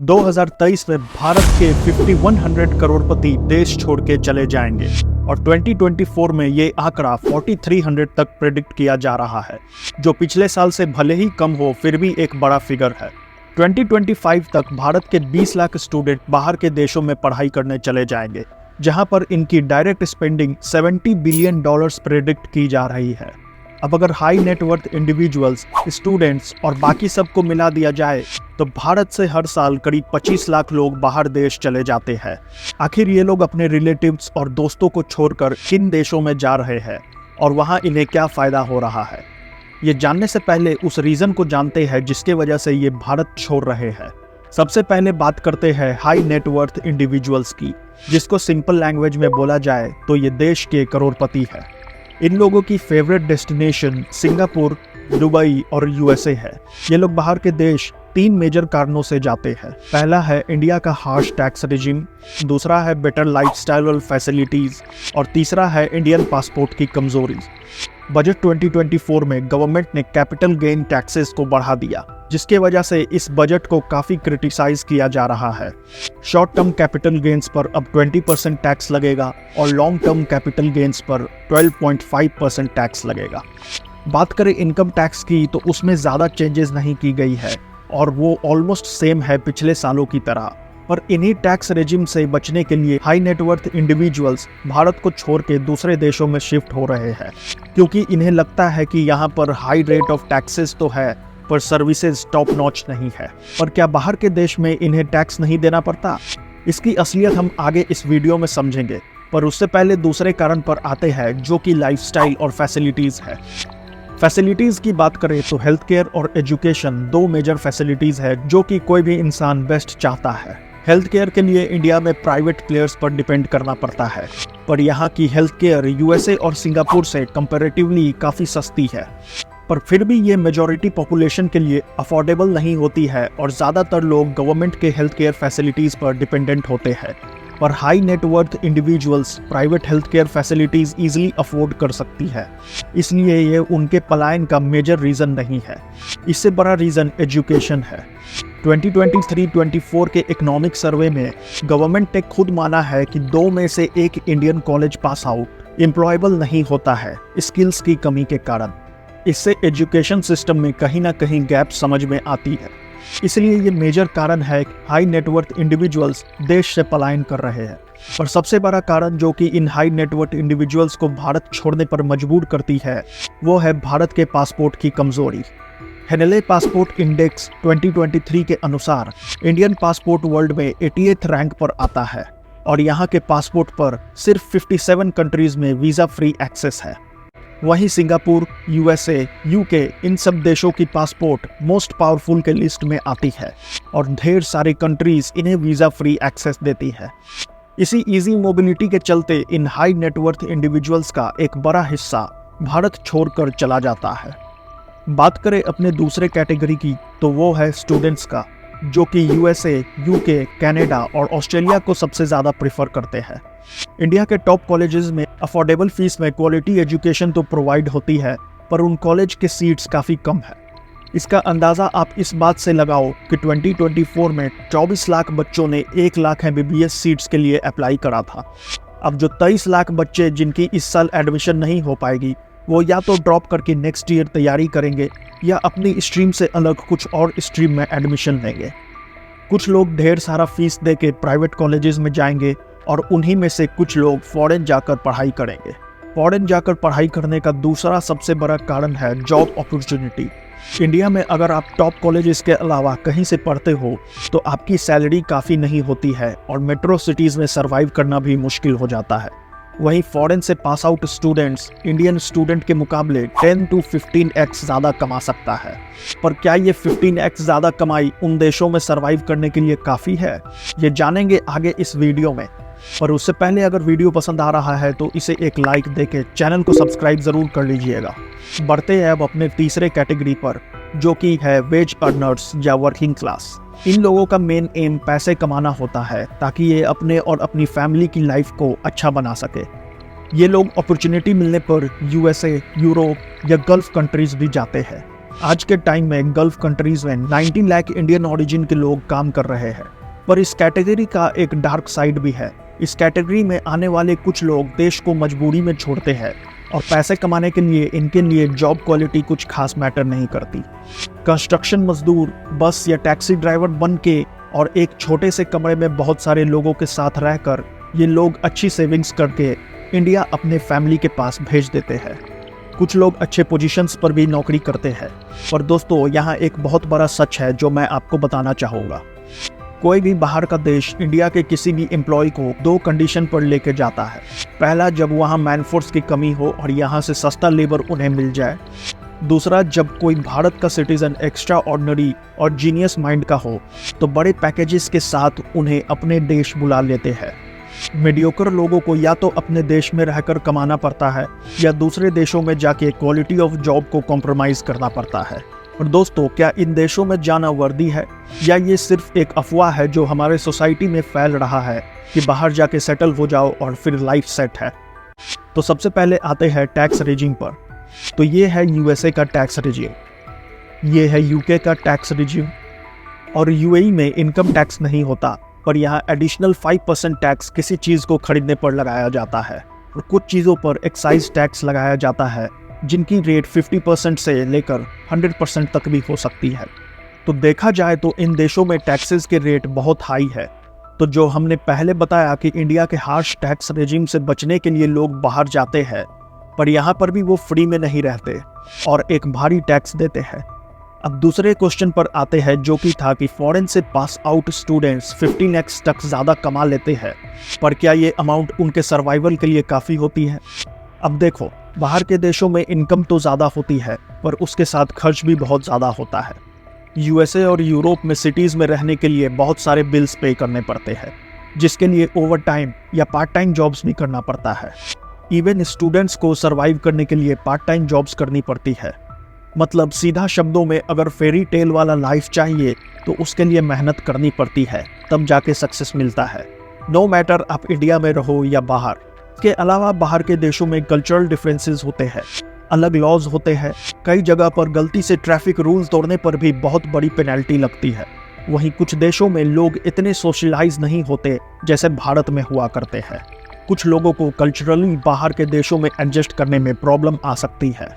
2023 में भारत के 5100 करोड़पति देश छोड़ के चले जाएंगे और 2024 में ये आंकड़ा 4300 तक प्रेडिक्ट किया जा रहा है, जो पिछले साल से भले ही कम हो फिर भी एक बड़ा फिगर है। 2025 तक भारत के 20 लाख स्टूडेंट बाहर के देशों में पढ़ाई करने चले जाएंगे, जहां पर इनकी डायरेक्ट स्पेंडिंग $70 बिलियन प्रेडिक्ट की जा रही है। अब अगर हाई नेटवर्थ इंडिविजुअल्स, स्टूडेंट्स और बाकी सबको मिला दिया जाए तो भारत से हर साल करीब 25 लाख लोग बाहर देश चले जाते हैं। आखिर ये लोग अपने रिलेटिव्स और दोस्तों को छोड़कर किन देशों में जा रहे हैं और वहाँ इन्हें क्या फ़ायदा हो रहा है, ये जानने से पहले उस रीज़न को जानते हैं जिसके वजह से ये भारत छोड़ रहे हैं। सबसे पहले बात करते हैं हाई नेटवर्थ इंडिविजुअल्स की, जिसको सिंपल लैंग्वेज में बोला जाए तो ये देश के करोड़पति है। इन लोगों की फेवरेट डेस्टिनेशन सिंगापुर, दुबई और यूएसए है। ये लोग बाहर के देश 3 मेजर कारणों से जाते हैं। पहला है इंडिया का हार्श टैक्स रेजिम, दूसरा है बेटर लाइफस्टाइल और फैसिलिटीज़ और तीसरा है इंडियन पासपोर्ट की कमजोरी। बजट 2024 में गवर्नमेंट ने कैपिटल गेन टैक्सेस को बढ़ा दिया, जिसके वजह से इस बजट को काफ़ी क्रिटिसाइज किया जा रहा है। शॉर्ट टर्म कैपिटल गेन्स पर अब 20% टैक्स लगेगा और लॉन्ग टर्म कैपिटल गेन्स पर 12.5% टैक्स लगेगा। बात करें इनकम टैक्स की तो उसमें ज़्यादा चेंजेस नहीं की गई है और वो ऑलमोस्ट सेम है पिछले सालों की तरह। पर इन्हीं टैक्स रेजिम से बचने के लिए हाई नेटवर्थ इंडिविजुअल्स भारत को छोड़ के दूसरे देशों में शिफ्ट हो रहे हैं, क्योंकि इन्हें लगता है कि यहाँ पर हाई रेट ऑफ टैक्सेस तो है पर सर्विसेज टॉप नॉच नहीं है। पर क्या बाहर के देश में इन्हें टैक्स नहीं देना पड़ता? इसकी असलियत हम आगे इस वीडियो में समझेंगे, पर उससे पहले दूसरे कारण पर आते हैं जो कि लाइफस्टाइल और फैसिलिटीज़ है। फैसिलिटीज़ की बात करें तो हेल्थ केयर और एजुकेशन 2 मेजर फैसिलिटीज़ है जो कि कोई भी इंसान बेस्ट चाहता है। हेल्थ केयर के लिए इंडिया में प्राइवेट प्लेयर्स पर डिपेंड करना पड़ता है, पर यहाँ की हेल्थ केयर यूएसए और सिंगापुर से कंपैरेटिवली काफ़ी सस्ती है। पर फिर भी ये मेजॉरिटी पॉपुलेशन के लिए अफोर्डेबल नहीं होती है और ज़्यादातर लोग गवर्नमेंट के हेल्थ केयर फैसिलिटीज़ पर डिपेंडेंट होते हैं। पर high net worth individuals private health care facilities easily afford कर सकती है, इसलिए ये उनके पलायन का मेजर रीज़न नहीं है। इससे बड़ा रीज़न एजुकेशन है। 2023-24 के इकोनॉमिक सर्वे में गवर्नमेंट ने खुद माना है कि 2 में से 1 Indian college pass out employable नहीं होता है स्किल्स की कमी के कारण। इससे एजुकेशन सिस्टम में कहीं ना कहीं गैप समझ में आती है। इसलिए ये मेजर कारण है कि हाई नेटवर्थ इंडिविजुअल्स देश से पलायन कर रहे हैं। और सबसे बड़ा कारण जो कि इन हाई नेटवर्थ इंडिविजुअल्स को भारत छोड़ने पर मजबूर करती है वो है भारत के पासपोर्ट की कमजोरी। हेनेले पासपोर्ट इंडेक्स 2023 के अनुसार इंडियन पासपोर्ट वर्ल्ड में 88th रैंक पर आता है और यहाँ के पासपोर्ट पर सिर्फ 57 कंट्रीज में वीज़ा फ्री एक्सेस है। वहीं सिंगापुर, यूएसए, यूके इन सब देशों की पासपोर्ट मोस्ट पावरफुल के लिस्ट में आती है और ढेर सारी कंट्रीज इन्हें वीज़ा फ्री एक्सेस देती है। इसी इजी मोबिलिटी के चलते इन हाई नेटवर्थ इंडिविजुअल्स का एक बड़ा हिस्सा भारत छोड़कर चला जाता है। बात करें अपने दूसरे कैटेगरी की तो वो है स्टूडेंट्स का, जो कि यूएसए, यूके, कनाडा और ऑस्ट्रेलिया को सबसे ज़्यादा प्रेफर करते हैं। इंडिया के टॉप कॉलेजेस में अफोर्डेबल फीस में क्वालिटी एजुकेशन तो प्रोवाइड होती है, पर उन कॉलेज के सीट्स काफ़ी कम है। इसका अंदाज़ा आप इस बात से लगाओ कि 2024 में 24 लाख बच्चों ने 1 लाख MBBS सीट्स के लिए अप्लाई करा था। अब जो 23 लाख बच्चे जिनकी इस साल एडमिशन नहीं हो पाएगी, वो या तो ड्रॉप करके नेक्स्ट ईयर तैयारी करेंगे या अपनी स्ट्रीम से अलग कुछ और स्ट्रीम में एडमिशन लेंगे। कुछ लोग ढेर सारा फीस दे के प्राइवेट कॉलेजेस में जाएंगे और उन्हीं में से कुछ लोग फॉरेन जाकर पढ़ाई करेंगे। फॉरेन जाकर पढ़ाई करने का दूसरा सबसे बड़ा कारण है जॉब अपॉर्चुनिटी। इंडिया में अगर आप टॉप कॉलेजेस के अलावा कहीं से पढ़ते हो तो आपकी सैलरी काफ़ी नहीं होती है और मेट्रो सिटीज़ में सर्वाइव करना भी मुश्किल हो जाता है। वहीं फॉरेन से pass out students Indian student के मुकाबले 10 to 15x ज़्यादा कमा सकता है। पर क्या ये 15x ज़्यादा कमाई उन देशों में सर्वाइव करने के लिए काफ़ी है, ये जानेंगे आगे इस वीडियो में। पर उससे पहले अगर वीडियो पसंद आ रहा है तो इसे एक लाइक देके चैनल को सब्सक्राइब ज़रूर कर लीजिएगा। बढ़ते हैं अब अपने तीसरे कैटेगरी पर, जो कि है वेज अर्नर्स या वर्किंग क्लास। इन लोगों का मेन एम पैसे कमाना होता है ताकि ये अपने और अपनी फैमिली की लाइफ को अच्छा बना सके। ये लोग अपॉर्चुनिटी मिलने पर यूएसए, यूरोप या गल्फ कंट्रीज भी जाते हैं। आज के टाइम में गल्फ कंट्रीज में 19 लाख इंडियन ओरिजिन के लोग काम कर रहे हैं। पर इस कैटेगरी का एक डार्क साइड भी है। इस कैटेगरी में आने वाले कुछ लोग देश को मजबूरी में छोड़ते हैं और पैसे कमाने के लिए इनके लिए जॉब क्वालिटी कुछ खास मैटर नहीं करती। कंस्ट्रक्शन मजदूर, बस या टैक्सी ड्राइवर बन के और एक छोटे से कमरे में बहुत सारे लोगों के साथ रहकर ये लोग अच्छी सेविंग्स करके इंडिया अपने फैमिली के पास भेज देते हैं। कुछ लोग अच्छे पोजीशंस पर भी नौकरी करते हैं। पर दोस्तों, यहाँ एक बहुत बड़ा सच है जो मैं आपको बताना चाहूँगा। कोई भी बाहर का देश इंडिया के किसी भी एम्प्लॉय को 2 कंडीशन पर लेके जाता है। पहला, जब वहाँ मैनफोर्स की कमी हो और यहाँ से सस्ता लेबर उन्हें मिल जाए। दूसरा, जब कोई भारत का सिटीजन एक्स्ट्रा ऑर्डिनरी और जीनियस माइंड का हो तो बड़े पैकेजेस के साथ उन्हें अपने देश बुला लेते हैं। मीडियोकर लोगों को या तो अपने देश में रहकर कमाना पड़ता है या दूसरे देशों में जाके क्वालिटी ऑफ जॉब को कॉम्प्रोमाइज़ करना पड़ता है। और दोस्तों, क्या इन देशों में जाना वर्दी है या ये सिर्फ एक अफवाह है जो हमारे सोसाइटी में फैल रहा है कि बाहर जाके सेटल हो जाओ और फिर लाइफ सेट है। तो सबसे पहले आते हैं टैक्स रेजिम पर। तो ये है यूएसए का टैक्स रेजिम, ये है यूके का टैक्स रेजिम। और यूएई में इनकम टैक्स नहीं होता, पर यहाँ एडिशनल 5% टैक्स किसी चीज़ को खरीदने पर लगाया जाता है और कुछ चीज़ों पर एक्साइज टैक्स लगाया जाता है जिनकी रेट 50% से लेकर 100% तक भी हो सकती है। तो देखा जाए तो इन देशों में टैक्सेस के रेट बहुत हाई है। तो जो हमने पहले बताया कि इंडिया के हार्श टैक्स रेजिम से बचने के लिए लोग बाहर जाते हैं, पर यहाँ पर भी वो फ्री में नहीं रहते और एक भारी टैक्स देते हैं। अब दूसरे क्वेश्चन पर आते हैं, जो कि था कि फॉरेन से पास आउट स्टूडेंट्स 15x तक ज़्यादा कमा लेते हैं, पर क्या ये अमाउंट उनके सर्वाइवल के लिए काफ़ी होती है? अब देखो, बाहर के देशों में इनकम तो ज़्यादा होती है पर उसके साथ खर्च भी बहुत ज़्यादा होता है। यूएसए और यूरोप में सिटीज़ में रहने के लिए बहुत सारे बिल्स पे करने पड़ते हैं, जिसके लिए ओवर टाइम या पार्ट टाइम जॉब्स भी करना पड़ता है। इवन स्टूडेंट्स को सर्वाइव करने के लिए पार्ट टाइम जॉब्स करनी पड़ती है। मतलब सीधा शब्दों में अगर फेरी टेल वाला लाइफ चाहिए तो उसके लिए मेहनत करनी पड़ती है, तब जाके सक्सेस मिलता है। नो मैटर आप इंडिया में रहो या बाहर। के अलावा बाहर के देशों में कल्चरल डिफरेंसेस होते हैं, अलग लॉज होते हैं। कई जगह पर गलती से ट्रैफिक रूल्स तोड़ने पर भी बहुत बड़ी पेनल्टी लगती है। वहीं कुछ देशों में लोग इतने सोशलाइज नहीं होते जैसे भारत में हुआ करते हैं। कुछ लोगों को कल्चरली बाहर के देशों में एडजस्ट करने में प्रॉब्लम आ सकती है।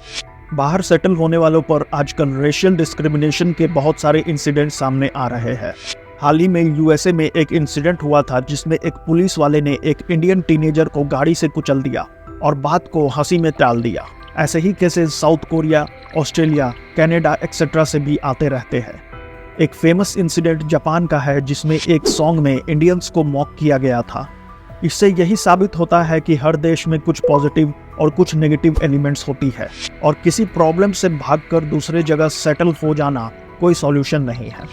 बाहर सेटल होने वालों पर आजकल रेशियल डिस्क्रिमिनेशन के बहुत सारे इंसिडेंट सामने आ रहे हैं। हाल ही में यूएसए में एक इंसिडेंट हुआ था जिसमें एक पुलिस वाले ने एक इंडियन टीनेजर को गाड़ी से कुचल दिया और बात को हंसी में टाल दिया। ऐसे ही cases South Korea, Australia, Canada etcetera से भी आते रहते हैं। एक फेमस इंसिडेंट जापान का है जिसमें एक सॉन्ग में इंडियंस को मॉक किया गया था। इससे यही साबित होता है कि हर देश में कुछ पॉजिटिव और कुछ नेगेटिव एलिमेंट्स होती है और किसी प्रॉब्लम से भागकर दूसरे जगह सेटल हो जाना कोई सॉल्यूशन नहीं है।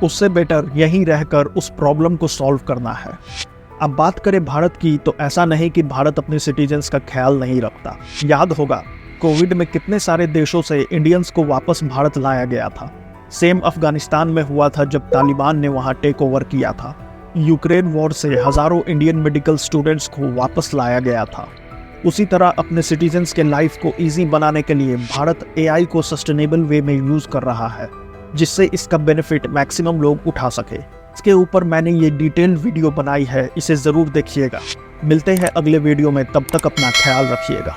उससे बेटर यहीं रहकर उस प्रॉब्लम को सॉल्व करना है। अब बात करें भारत की, तो ऐसा नहीं कि भारत अपने सिटीजन्स का ख्याल नहीं रखता। याद होगा कोविड में कितने सारे देशों से इंडियंस को वापस भारत लाया गया था। सेम अफगानिस्तान में हुआ था जब तालिबान ने वहां टेक ओवर किया था। यूक्रेन वॉर से हजारों इंडियन मेडिकल स्टूडेंट्स को वापस लाया गया था। उसी तरह अपने सिटीजन्स के लाइफ को इजी बनाने के लिए भारत एआई को सस्टेनेबल वे में यूज कर रहा है, जिससे इसका बेनिफिट मैक्सिमम लोग उठा सके। इसके ऊपर मैंने ये डिटेल वीडियो बनाई है, इसे जरूर देखिएगा। मिलते हैं अगले वीडियो में, तब तक अपना ख्याल रखिएगा।